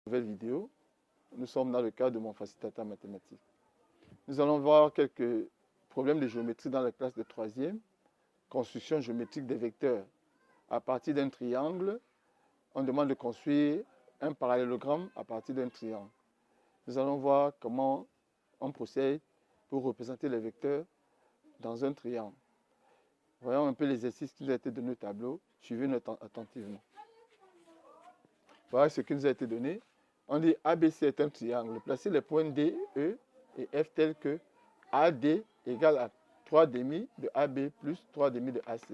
Nouvelle vidéo. Nous sommes dans le cadre de mon facilitateur mathématique. Nous allons voir quelques problèmes de géométrie dans la classe de 3e. Construction géométrique des vecteurs. À partir d'un triangle, on demande de construire un parallélogramme à partir d'un triangle. Nous allons voir comment on procède pour représenter les vecteurs dans un triangle. Voyons un peu l'exercice qui nous a été donné au tableau. Suivez-nous attentivement. Voilà ce qui nous a été donné. On dit ABC est un triangle. Placez les points D, E et F tels que AD égale à 3 demi de AB plus 3 demi de AC.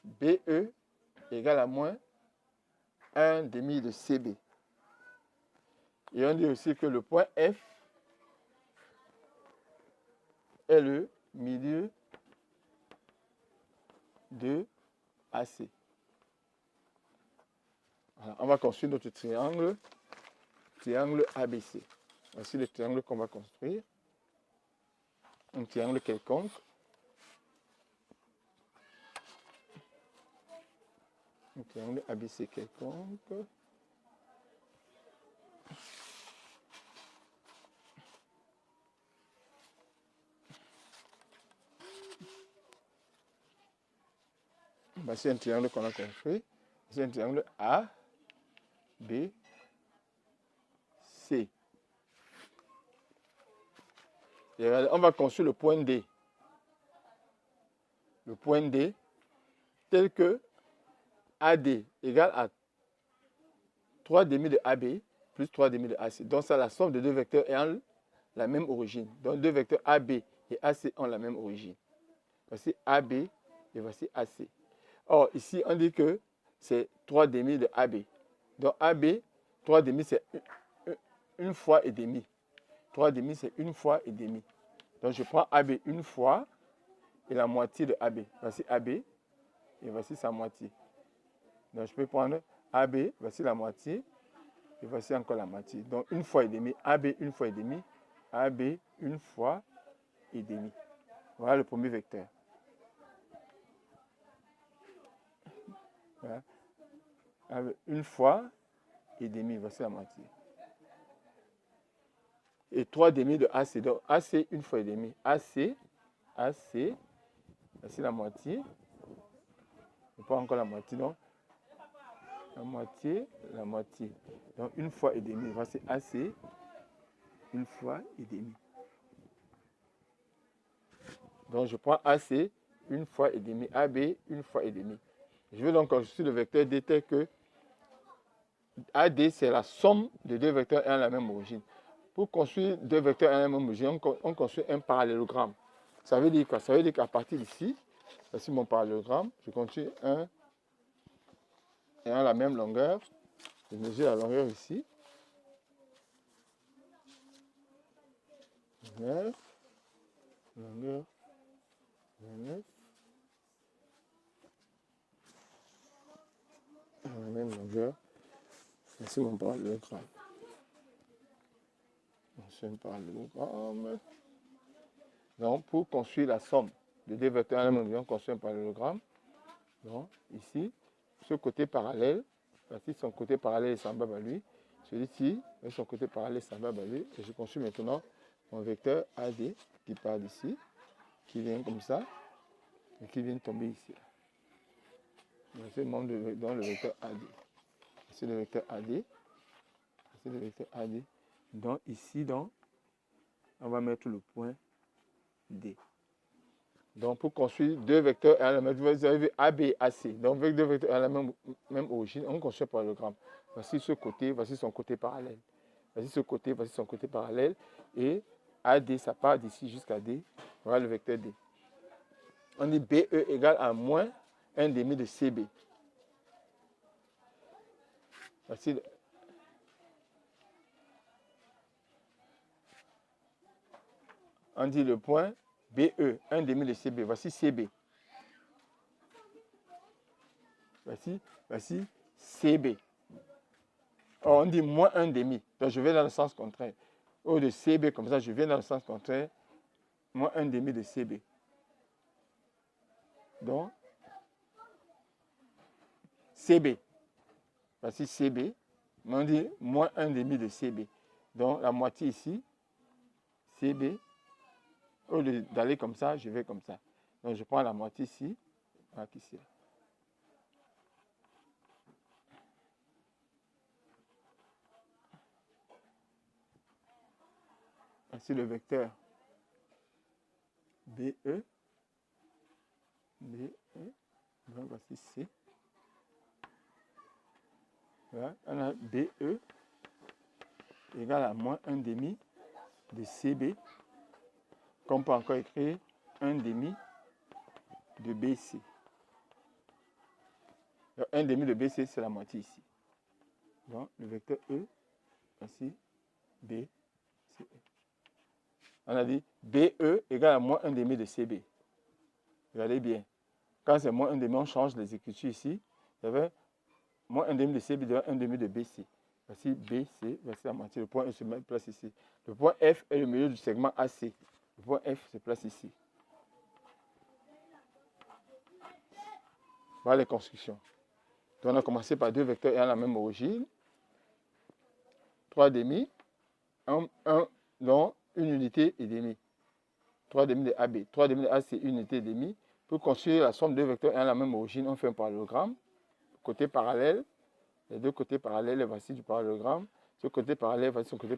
BE égale à moins 1 demi de CB. Et on dit aussi que le point F est le milieu de AC. Alors, on va construire notre triangle ABC. Voici le triangle qu'on va construire. Un triangle quelconque. Un triangle ABC quelconque. Voici un triangle qu'on a construit. C'est un triangle A, B, C. Et on va construire le point D. Le point D tel que AD égale à 3 demi de AB plus 3 demi de AC. Donc, ça, la somme de deux vecteurs ayant la même origine. Donc, deux vecteurs AB et AC ont la même origine. Voici AB et voici AC. Or, ici, on dit que c'est 3 demi de AB. Donc, AB, 3 demi, c'est une fois et demi. 3 demi, c'est une fois et demi. Donc, je prends AB une fois et la moitié de AB. Voici AB et voici sa moitié. Donc, je peux prendre AB, voici la moitié et voici encore la moitié. Donc, une fois et demi, AB une fois et demi, AB une fois et demi. Voilà le premier vecteur. Voilà. Une fois et demi, voici la moitié. Et 3 demi de AC. Donc, AC une fois et demi. AC, voici la moitié. Je prends encore la moitié. Donc, la moitié. Donc, une fois et demi. Voici AC, une fois et demi. Donc, je prends AC, une fois et demi. AB, une fois et demi. Je veux donc construire le vecteur D tel que AD, c'est la somme de deux vecteurs ayant la même origine. Pour construire deux vecteurs ayant la même origine, on construit un parallélogramme. Ça veut dire quoi? Ça veut dire qu'à partir d'ici, voici mon parallélogramme, je construis un ayant la même longueur. Je mesure la longueur ici. 9, longueur 29. La même longueur. Voici mon parallélogramme. C'est un parallélogramme. Donc, pour construire la somme de deux vecteurs à la même origine, on construit un parallélogramme. Donc, ici, ce côté parallèle, voici son côté parallèle est semblable à lui. Celui-ci, son côté parallèle est semblable à lui. Et je construis maintenant mon vecteur AD qui part d'ici, qui vient comme ça, et qui vient tomber ici. C'est dans le vecteur AD. C'est le vecteur AD. C'est le vecteur AD. Donc, ici, on va mettre le point D. Donc, pour construire deux vecteurs à la même, vous avez vu AB et AC. Donc, avec deux vecteurs à la même origine, on construit un parallélogramme. Voici ce côté, voici son côté parallèle. Voici ce côté, voici son côté parallèle. Et AD, ça part d'ici jusqu'à D. Voilà le vecteur D. On dit BE égale à moins 1 demi de CB. Voici on dit le point BE, 1 demi de CB. Voici CB. Voici CB. Or, on dit moins 1 demi. Donc, je vais dans le sens contraire. Au de CB, comme ça, je viens dans le sens contraire. Moins 1 demi de CB. Donc, CB. Voici CB. Mais on dit moins 1,5 de CB. Donc la moitié ici, CB. Au lieu d'aller comme ça, je vais comme ça. Donc je prends la moitié ici. Ici. Voici le vecteur BE. BE. Donc voici C. Voilà. On a BE égale à moins 1,5 de CB. Qu'on peut encore écrire 1,5 de BC. 1,5 de BC, c'est la moitié ici. Donc, le vecteur E, voici, B, C, E. On a dit BE égale à moins 1,5 de CB. Regardez bien. Quand c'est moins 1,5, on change les écritures ici. Il y avait moins 1,5 de CB devant 1,5 de BC. Voici BC, voici la moitié. Le point E se place ici. Le point F est le milieu du segment AC. Le point F se place ici. Voilà les constructions. Donc on a commencé par deux vecteurs ayant la même origine. 3,5, donc une unité et demi. 3,5 de AB. 3,5 de AC, c'est une unité et demi. Pour construire la somme de vecteurs ayant la même origine, on fait un parallélogramme. Côté parallèle, les deux côtés parallèles, voici du parallélogramme. Ce côté parallèle, voici son côté,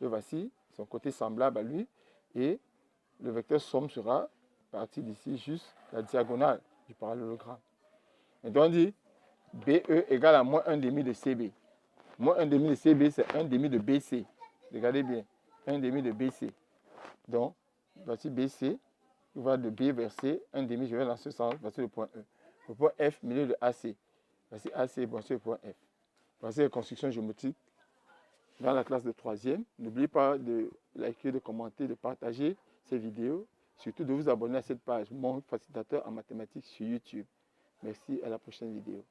voici son côté semblable à lui. Et le vecteur somme sera parti d'ici juste la diagonale du parallélogramme. Et donc on dit BE égale à moins 1,5 de CB. Moins 1,5 de CB, c'est 1,5 de BC. Regardez bien, 1,5 de BC. Donc, voici BC, il va de B vers C, 1,5, je vais dans ce sens, voici le point E. Le point F, milieu de AC. Voici AC, voici le point F. Voici les constructions géométriques dans la classe de 3e. N'oubliez pas de liker, de commenter, de partager ces vidéos. Surtout de vous abonner à cette page, mon facilitateur en mathématiques sur YouTube. Merci, à la prochaine vidéo.